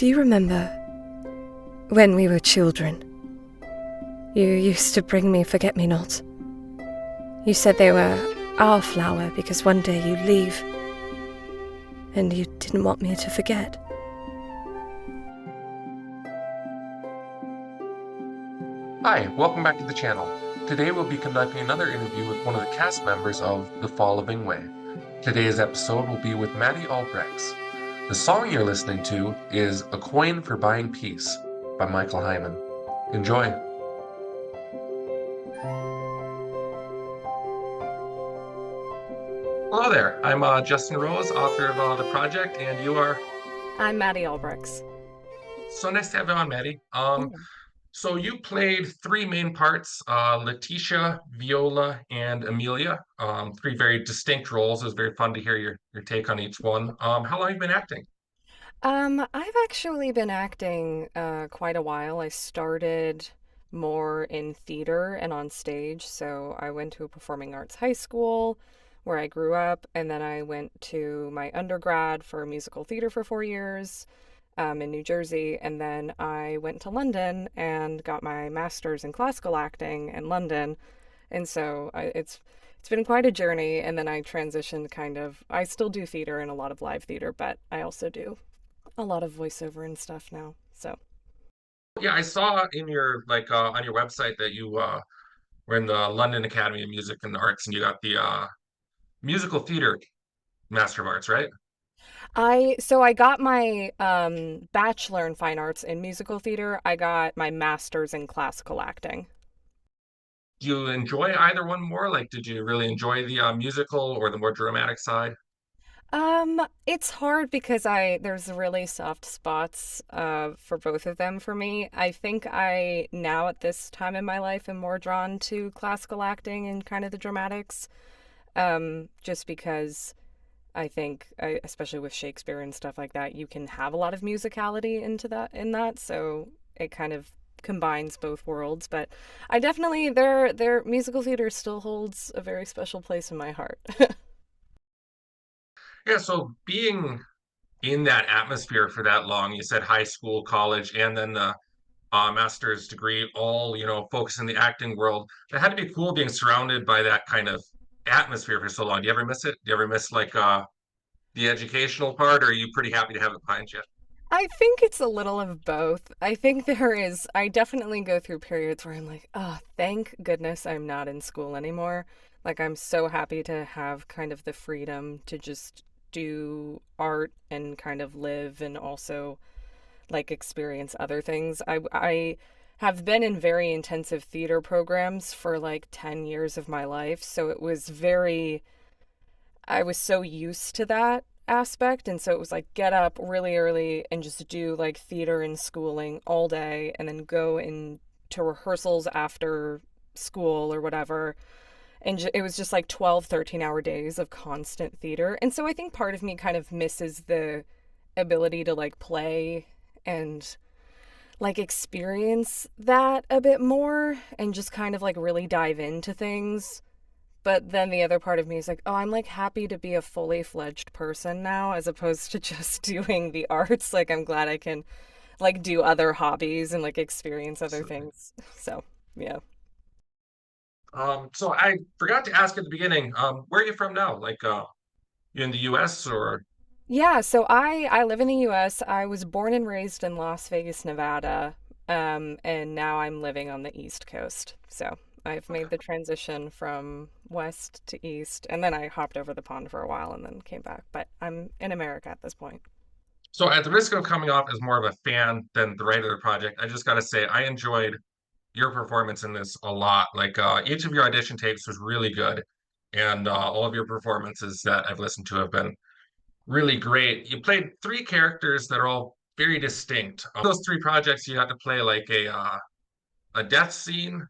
Do you remember when we were children? You used to bring me forget-me-nots. You said they were our flower because one day you'd leave, and you didn't want me to forget. Hi, welcome back to the channel. Today we'll be conducting another interview with one of the cast members of The Fall of Ingway. Today's episode will be with Maddi Albregts. The song you're listening to is A Coin for Buying Peace by Michael Hyman. Enjoy. Hello there, I'm Justin Rose, author of the project, and you are? I'm Maddi Albregts. So nice to have you on, Maddi. So you played three main parts, Letitia, Viola, and Emilia. Three very distinct roles. It was very fun to hear your take on each one. How long have you been acting? I've actually been acting quite a while. I started more in theater and on stage. So I went to a performing arts high school where I grew up, and then I went to my undergrad for musical theater for 4 years in New Jersey, and then I went to London and got my master's in classical acting in London. And so it's been quite a journey. And then I transitioned kind of. I still do theater and a lot of live theater, but I also do a lot of voiceover and stuff now. So Yeah, I saw in your on your website that you were in the London Academy of Music and Arts, and you got the musical theater Master of Arts, right? I got my bachelor in fine arts in musical theater. I got my master's in classical acting. Do you enjoy either one more? Like, did you really enjoy the musical or the more dramatic side? It's hard because I there's really soft spots for both of them for me. I think I now at this time in my life am more drawn to classical acting and kind of the dramatics. Just because I think, especially with Shakespeare and stuff like that, you can have a lot of musicality into that. So it kind of combines both worlds. But I definitely their musical theater still holds a very special place in my heart. Yeah, so being in that atmosphere for that long, you said high school, college, and then the master's degree, all, focused in the acting world. It had to be cool being surrounded by that kind of atmosphere for so long. Do you ever miss it? Do you ever miss the educational part, or are you pretty happy to have it behind you? I think it's a little of both. I think I definitely go through periods where I'm like, oh, thank goodness I'm not in school anymore. Like, I'm so happy to have kind of the freedom to just do art and kind of live and also like experience other things. I have been in very intensive theater programs for like 10 years of my life, so I was so used to that aspect. And so it was like get up really early and just do like theater and schooling all day and then go into rehearsals after school or whatever. And it was just like 12, 13-hour days of constant theater. And so I think part of me kind of misses the ability to like play and like experience that a bit more and just kind of like really dive into things. But then the other part of me is like, oh, I'm like happy to be a fully fledged person now as opposed to just doing the arts. Like, I'm glad I can like do other hobbies and like experience other Absolutely. things. So, yeah. So I forgot to ask at the beginning, where are you from now? You in the US or? Yeah, so I live in the US. I was born and raised in Las Vegas, Nevada. And now I'm living on the East Coast. So, I've made the transition from west to east, and then I hopped over the pond for a while and then came back. But I'm in America at this point. So at the risk of coming off as more of a fan than the writer of the project, I just got to say I enjoyed your performance in this a lot. Each of your audition tapes was really good, and all of your performances that I've listened to have been really great. You played three characters that are all very distinct. Those three projects, you had to play like a death scene,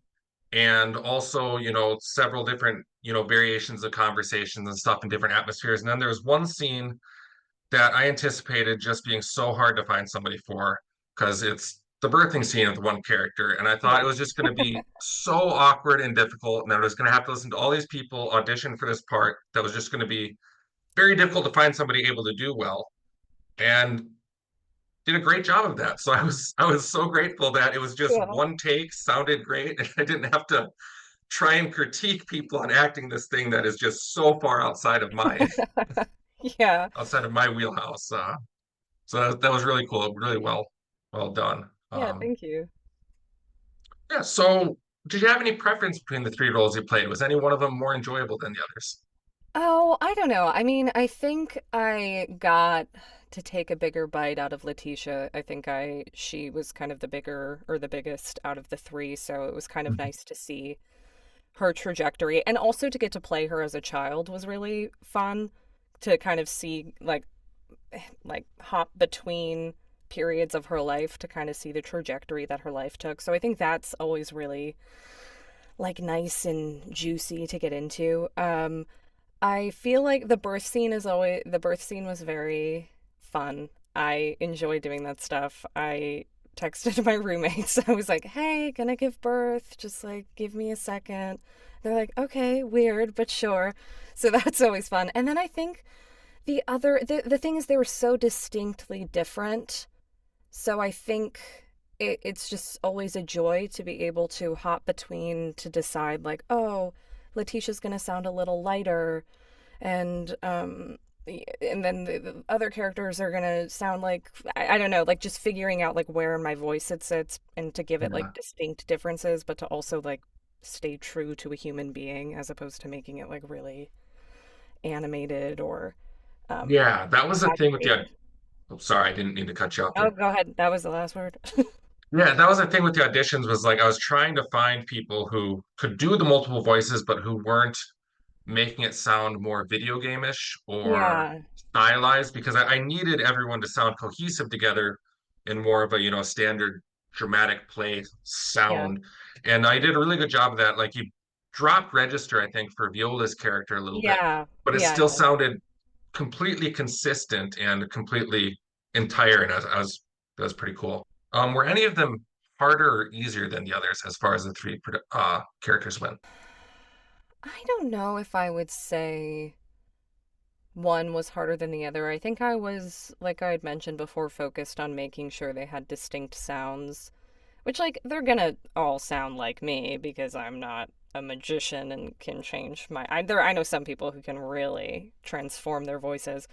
and also several different variations of conversations and stuff in different atmospheres. And then there's one scene that I anticipated just being so hard to find somebody for because it's the birthing scene of the one character. And I thought it Yeah. was just going to be so awkward and difficult. And I was going to have to listen to all these people audition for this part that was just going to be very difficult to find somebody able to do well. And did a great job of that. So I was so grateful that it was just Cool. one take, sounded great, and I didn't have to try and critique people on acting this thing that is just so far Yeah. outside of my wheelhouse. So that was really cool, really well done. Yeah, thank you. Yeah. So did you have any preference between the three roles you played? Was any one of them more enjoyable than the others? Oh, I don't know. I mean, I think I got to take a bigger bite out of Letitia. I think she was kind of the bigger or the biggest out of the three, so it was kind of nice to see her trajectory and also to get to play her as a child was really fun to kind of see like hop between periods of her life to kind of see the trajectory that her life took. So I think that's always really like nice and juicy to get into. I feel like the birth scene was very fun. I enjoy doing that stuff. I texted my roommates. I was like, "Hey, gonna give birth. Just like give me a second." They're like, "Okay, weird, but sure." So that's always fun. And then I think the thing is they were so distinctly different. So I think it's just always a joy to be able to hop between to decide like, "Oh, Letitia's gonna sound a little lighter and then the other characters are gonna sound like I don't know, like just figuring out like where in my voice it sits and to give it like Yeah. distinct differences, but to also like stay true to a human being as opposed to making it like really animated or Yeah, that was the thing with exaggerated. the. Oh, sorry, I didn't mean to cut you off Oh, there. go ahead. That was the last word. Yeah, that was the thing with the auditions was like I was trying to find people who could do the multiple voices, but who weren't making it sound more video game-ish or Yeah, stylized because I needed everyone to sound cohesive together in more of a, standard dramatic play yeah, sound. And I did a really good job of that. Like you dropped register, I think, for Viola's character a little bit, yeah, but it yeah, still sounded completely consistent and completely entire. And that was pretty cool. Were any of them harder or easier than the others as far as the three characters went? I don't know if I would say one was harder than the other. I think I was, like I had mentioned before, focused on making sure they had distinct sounds, which, like, they're gonna all sound like me because I'm not a magician and can change I know some people who can really transform their voices.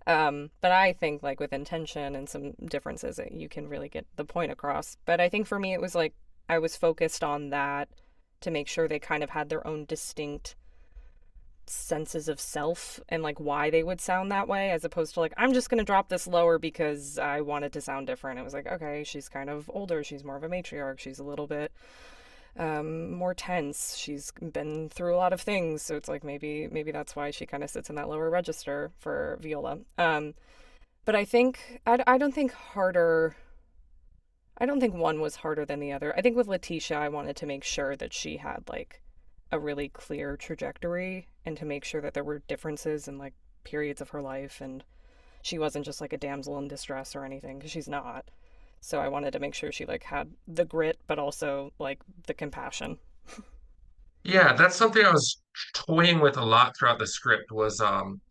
But I think, like, with intention and some differences, you can really get the point across. But I think for me, it was like I was focused on that to make sure they kind of had their own distinct senses of self and like why they would sound that way as opposed to like I'm just going to drop this lower because I want it to sound different. It was like, okay, she's kind of older, she's more of a matriarch, she's a little bit more tense, she's been through a lot of things, so it's like maybe that's why she kind of sits in that lower register for Viola. But I don't think harder, I don't think one was harder than the other. I think with Letitia, I wanted to make sure that she had like a really clear trajectory and to make sure that there were differences in like periods of her life and she wasn't just like a damsel in distress or anything because she's not. So I wanted to make sure she like had the grit but also like the compassion. Yeah, that's something I was toying with a lot throughout the script was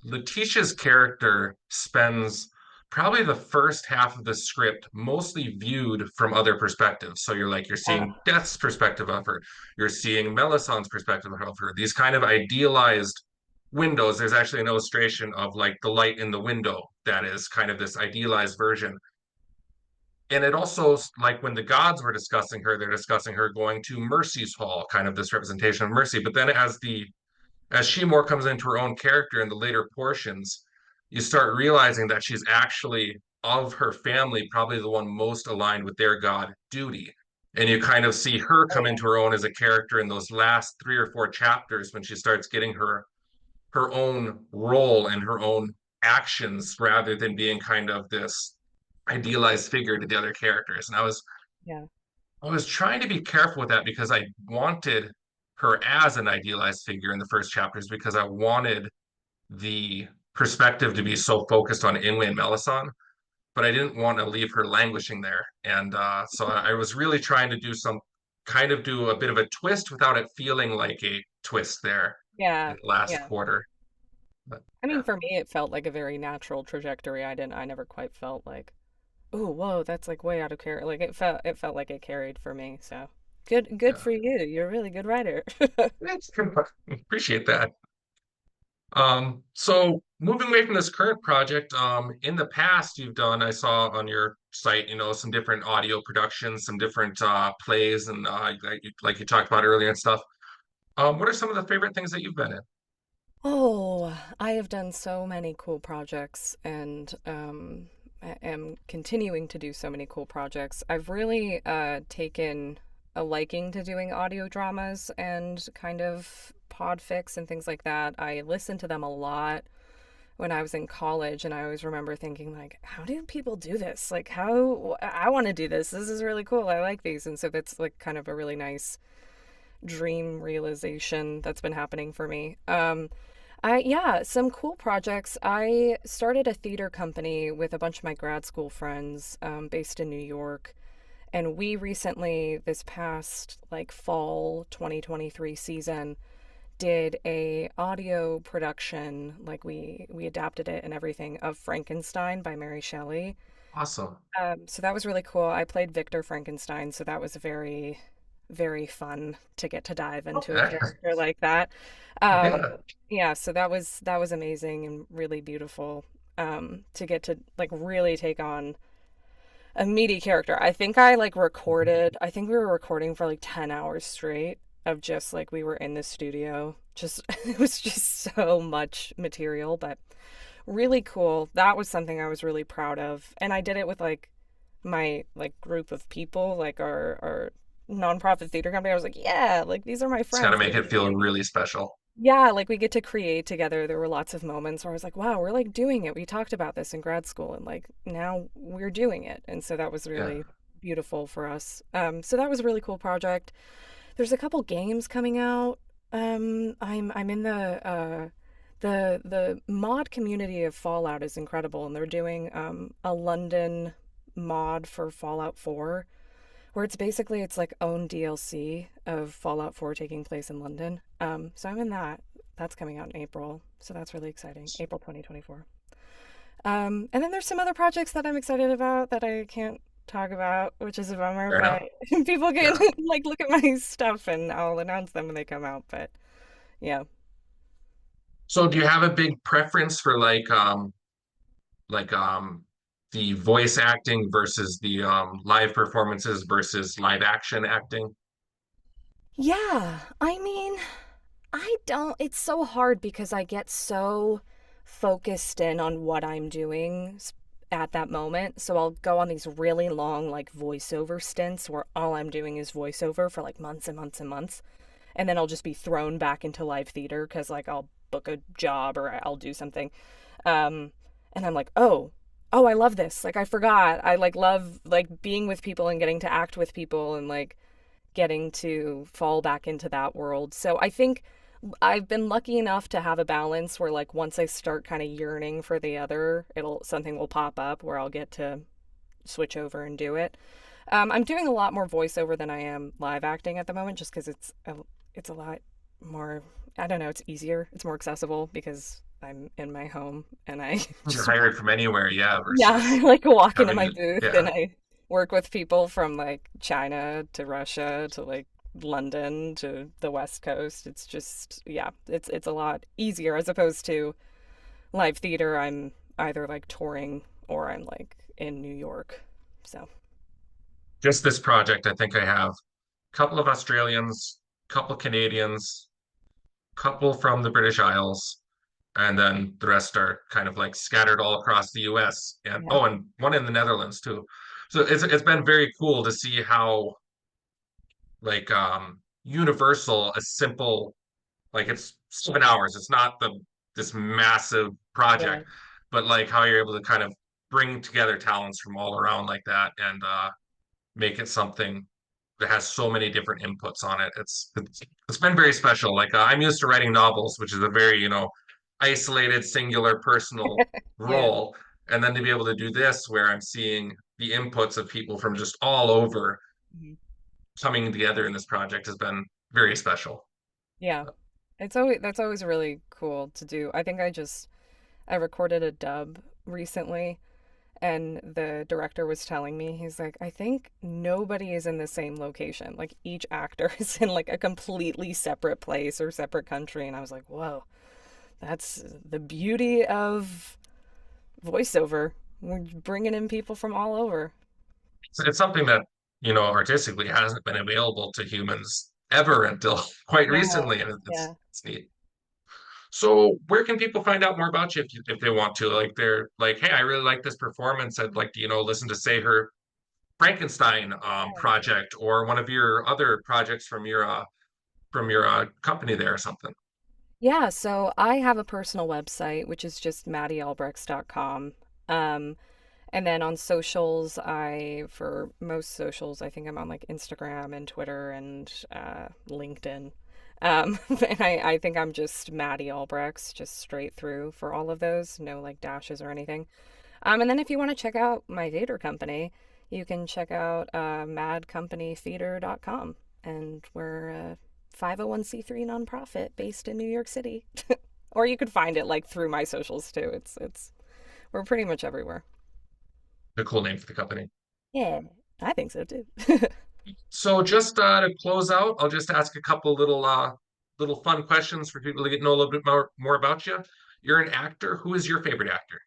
Letitia's character spends probably the first half of the script mostly viewed from other perspectives. So you're Yeah. seeing Death's perspective of her, you're seeing Melisandre's perspective of her, these kind of idealized windows. There's actually an illustration of like the light in the window that is kind of this idealized version. And it also, like when the gods were discussing her, they're discussing her going to Mercy's Hall, kind of this representation of Mercy. But then as she more comes into her own character in the later portions, you start realizing that she's actually of her family, probably the one most aligned with their god, Duty. And you kind of see her Oh come yeah. into her own as a character in those last 3 or 4 chapters when she starts getting her own role and her own actions rather than being kind of this idealized figure to the other characters. And Yeah. I was trying to be careful with that because I wanted her as an idealized figure in the first chapters because I wanted the perspective to be so focused on Ingwe and Melisandre, but I didn't want to leave her languishing there. And so I was really trying to do a bit of a twist without it feeling like a twist there in Yeah. the last Yeah. quarter. But I yeah. mean, for me, it felt like a very natural trajectory. I never quite felt like Oh, whoa, that's like way out of character. Like it felt like it carried for me. So good Yeah, for you. You're a really good writer. it's good. Appreciate that. So moving away from this current project, in the past you've done, I saw on your site, some different audio productions, some different plays, and like you talked about earlier and stuff. What are some of the favorite things that you've been in? Oh, I have done so many cool projects and am continuing to do so many cool projects. I've really taken a liking to doing audio dramas and kind of podfics and things like that. I listened to them a lot when I was in college, and I always remember thinking like, how do people do this? Like, how I want to do this. This is really cool. I like these. And so that's like kind of a really nice dream realization that's been happening for me. Yeah, some cool projects. I started a theater company with a bunch of my grad school friends, based in New York, and we recently, this past like fall 2023 season, did a audio production, like we adapted it and everything, of Frankenstein by Mary Shelley. Awesome. So that was really cool. I played Victor Frankenstein, so that was very fun to get to dive into a Okay. character like that. Um, Yeah. yeah, so that was amazing and really beautiful, to get to like really take on a meaty character. I think I like recorded. I think we were recording for like 10 hours straight of just like we were in the studio. Just it was just so much material, but really cool. That was something I was really proud of. And I did it with like my like group of people, like our nonprofit theater company. I was like, yeah, like these are my It's got to friends. make Like, it feel really special. yeah, like we get to create together. There were lots of moments where I was like, wow, we're like doing it. We talked about this in grad school and like now we're doing it. And so that was Yeah. really beautiful for us. So that was a really cool project. There's a couple games coming out. I'm in the mod community of Fallout is incredible, and they're doing a London mod for Fallout 4, where it's like own DLC of Fallout 4 taking place in London. So I'm in that. That's coming out in April, so that's really exciting. April 2024. And then there's some other projects that I'm excited about that I can't talk about, which is a bummer, Fair but enough. people can Yeah. like look at my stuff and I'll announce them when they come out. But yeah. So do you have a big preference for like the voice acting versus the live performances versus live action acting? Yeah. I mean, I don't, it's so hard because I get so focused in on what I'm doing at that moment. So I'll go on these really long, like, voiceover stints where all I'm doing is voiceover for like months and months and months. And then I'll just be thrown back into live theater because, like, I'll book a job or I'll do something. Um, and I'm like, oh, I love this. Like, I forgot. I like love like being with people and getting to act with people and like getting to fall back into that world. So I think I've been lucky enough to have a balance where like once I start kind of yearning for the other, it'll something will pop up where I'll get to switch over and do it. I'm doing a lot more voiceover than I am live acting at the moment, just because it's a lot more. I don't know. It's easier. It's more accessible because I'm in my home and I You're just hired from anywhere, yeah, yeah, I versus like walk into having my to, booth and yeah. I work with people from like China to Russia to like London to the West Coast. It's just yeah, it's a lot easier as opposed to live theater. I'm either like touring or I'm like in New York. So, Just this project, I think I have a couple of Australians, couple Canadians, couple from the British Isles, and then the rest are kind of like scattered all across the US and yeah. oh, and one in the Netherlands too. So it's been very cool to see how like universal a simple like it's 7 hours. It's not this massive Yeah. project, but like how you're able to kind of bring together talents from all around like that and make it something that has so many different inputs on it. It's been very special. Like I'm used to writing novels, which is a very, isolated, singular, personal Yeah. role. And then to be able to do this where I'm seeing the inputs of people from just all over Mhm. coming together in this project has been very special. Yeah. It's always that's always really cool to do. I think I recorded a dub recently And the director was telling me, he's like, I think nobody is in the same location. Like each actor is in like a completely separate place or separate country. And I was like, whoa, that's the beauty of voiceover. We're bringing in people from all over. It's something that, artistically hasn't been available to humans ever until quite No. recently, and it's Yeah. it's neat. So where can people find out more about you if they want to? Like they're like, hey, I really like this performance. I'd like to, listen to say her Frankenstein project or one of your other projects from your company there or something. Yeah, so I have a personal website, which is just maddialbregts.com. Um, and then on socials, for most socials, I think I'm on like Instagram and Twitter and LinkedIn. And I think I'm just Maddi Albregts, just straight through for all of those, no like dashes or anything. And then if you want to check out my theater company, you can check out madcompanytheater.com. And we're a 501c3 nonprofit based in New York City. Or you could find it like through my socials too. It's we're pretty much everywhere. A cool name for the company. Yeah, I think so too. So just to close out, I'll just ask a couple little fun questions for people to get to know a little bit more about you. You're an actor. Who is your favorite actor?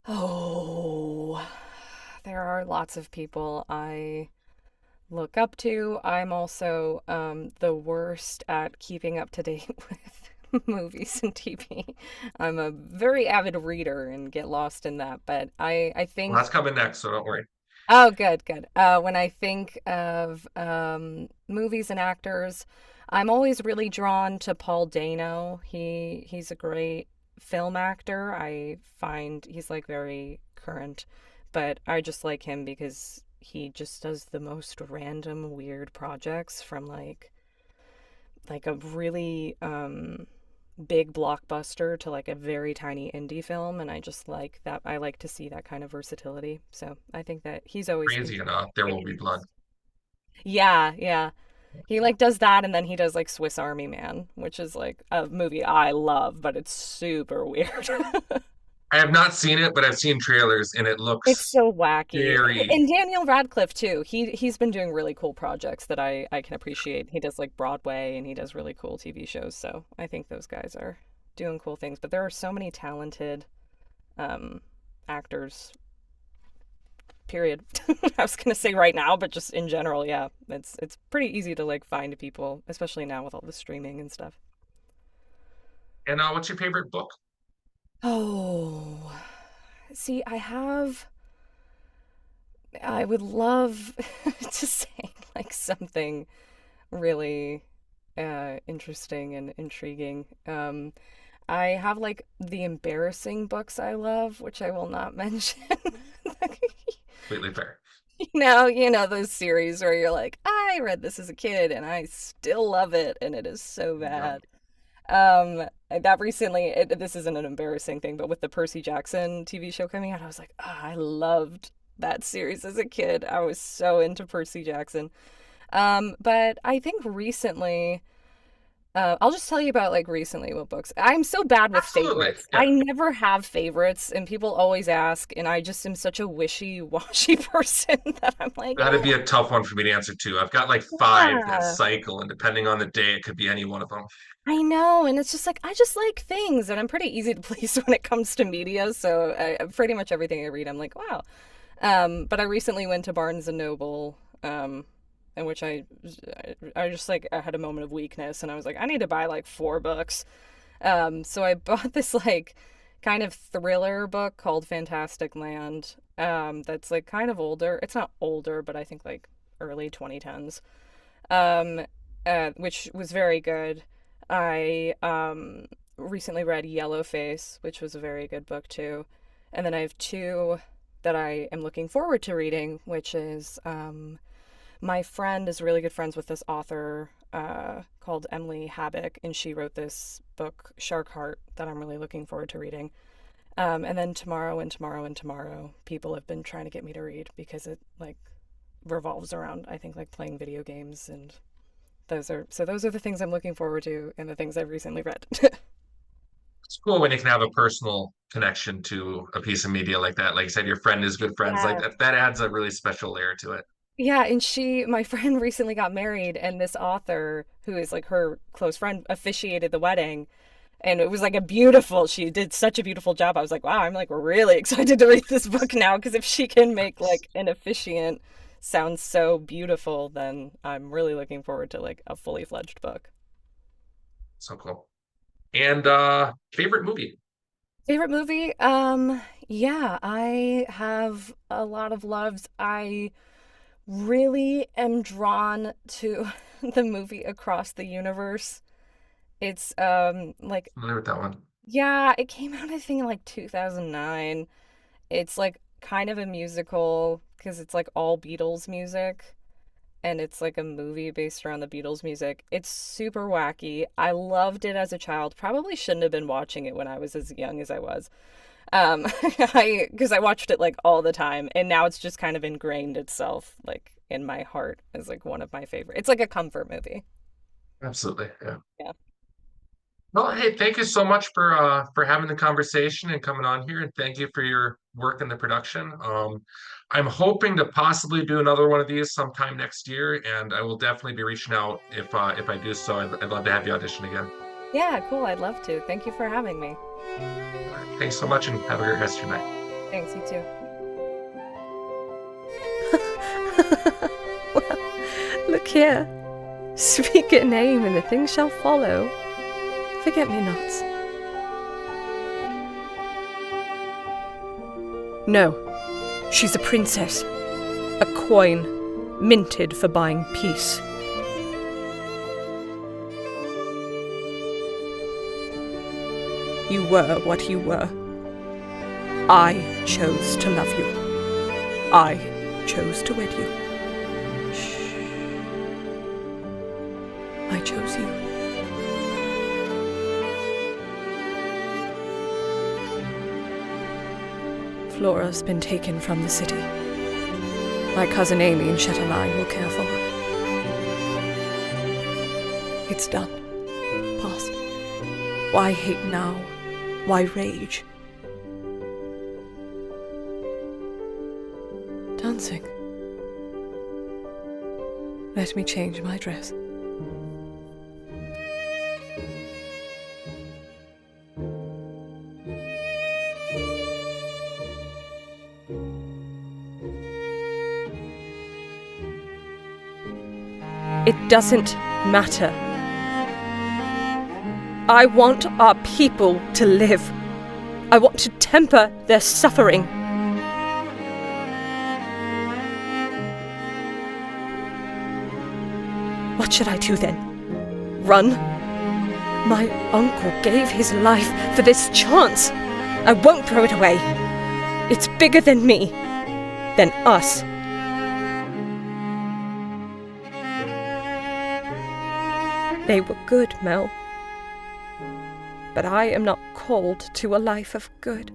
Oh, there are lots of people I look up to. I'm also the worst at keeping up to date with movies and TV. I'm a very avid reader and get lost in that, but I Well, think that's coming next, so don't worry. oh, good, good. When I think of movies and actors, I'm always really drawn to Paul Dano. He's a great film actor. I find he's like very current, but I just like him because he just does the most random weird projects from like a really big blockbuster to like a very tiny indie film, and I just like that. I like to see that kind of versatility. So I think that he's always Crazy continued enough, to There get Will Be blood. used. Yeah, yeah. He like does that, and then he does like Swiss Army Man, which is like a movie I love, but it's super weird. I have not seen it, but I've seen trailers, and it It's looks so wacky. very And Daniel Radcliffe too. He's been doing really cool projects that I can appreciate. He does like Broadway and he does really cool TV shows. So I think those guys are doing cool things. But there are so many talented um actors, period. I was gonna say right now, but just in general, yeah. It's pretty easy to like find people, especially now with all the streaming and stuff. And what's your favorite book? Oh, see, I would love to say like something really interesting and intriguing. I have like the embarrassing books I love, which I will not mention. Completely fair. You know those series where you're like, I read this as a kid and I still love it, and it is so Yep. bad. That recently, this isn't an embarrassing thing, but with the Percy Jackson TV show coming out, I was like, I loved that series as a kid. I was so into Percy Jackson. But I think recently, I'll just tell you about like recently what books. I'm so bad with Absolutely. favorites. Yeah. I never have favorites, and people always ask, and I just am such a wishy-washy person that I'm like, That'd be a tough one for me to answer too. I've got like five that yeah. cycle, and depending on the day, it could be any one of them. I know, and it's just like I just like things, and I'm pretty easy to please when it comes to media. So pretty much everything I read, I'm like, wow. But I recently went to Barnes and Noble, in which I just like I had a moment of weakness, and I was like, I need to buy like 4 books. So I bought this like kind of thriller book called Fantastic Land. That's like kind of older. It's not older, but I think like early 2010s. Um, which was very good. I recently read Yellowface, which was a very good book too. And then I have two that I am looking forward to reading, which is my friend is really good friends with this author called Emily Habbock, and she wrote this book, Shark Heart, that I'm really looking forward to reading. And then tomorrow and tomorrow and tomorrow, people have been trying to get me to read because it like revolves around, I think, like playing video games, and those are the things I'm looking forward to and the things I've recently read. cool when you can have a personal connection to a piece of media like that. Like you said, your friend is good friends. Like Yeah. that adds a really special layer to it. Yeah, and my friend recently got married, and this author, who is like her close friend, officiated the wedding. And it was like she did such a beautiful job. I was like, wow, I'm like really excited to read this book now, because if she can make like an officiant sound so beautiful, then I'm really looking forward to like a fully fledged book. So cool. And favorite movie? Favorite movie? Yeah, I have a lot of loves. I really am drawn to the movie Across the Universe. It's like Familiar with that one. yeah, it came out I think in like 2009. It's like kind of a musical because it's like all Beatles music, and it's like a movie based around the Beatles music. It's super wacky. I loved it as a child. Probably shouldn't have been watching it when I was as young as I was. I because I watched it like all the time, and now it's just kind of ingrained itself like in my heart as like one of my favorite. It's like a comfort movie. Absolutely. Yeah. Yeah. Well, hey, thank you so much for having the conversation and coming on here, and thank you for your work in the production. I'm hoping to possibly do another one of these sometime next year, and I will definitely be reaching out if I do so. I'd love to have you audition again. Yeah, cool. I'd love to. Thank you for having me. All right, thanks so much, and have a great rest of your night. Thanks, you too. Look here. Speak a name and the thing shall follow. Forget me nots. No, she's a princess. A coin minted for buying peace. You were what you were. I chose to love you. I chose to wed you. Shh. I chose you. Flora's been taken from the city. My cousin Amy and Chatelaine will care for her. It's done. Past. Why hate now? Why rage? Dancing. Let me change my dress. It doesn't matter. I want our people to live. I want to temper their suffering. What should I do then? Run? My uncle gave his life for this chance. I won't throw it away. It's bigger than me, than us. They were good, Mel. But I am not called to a life of good.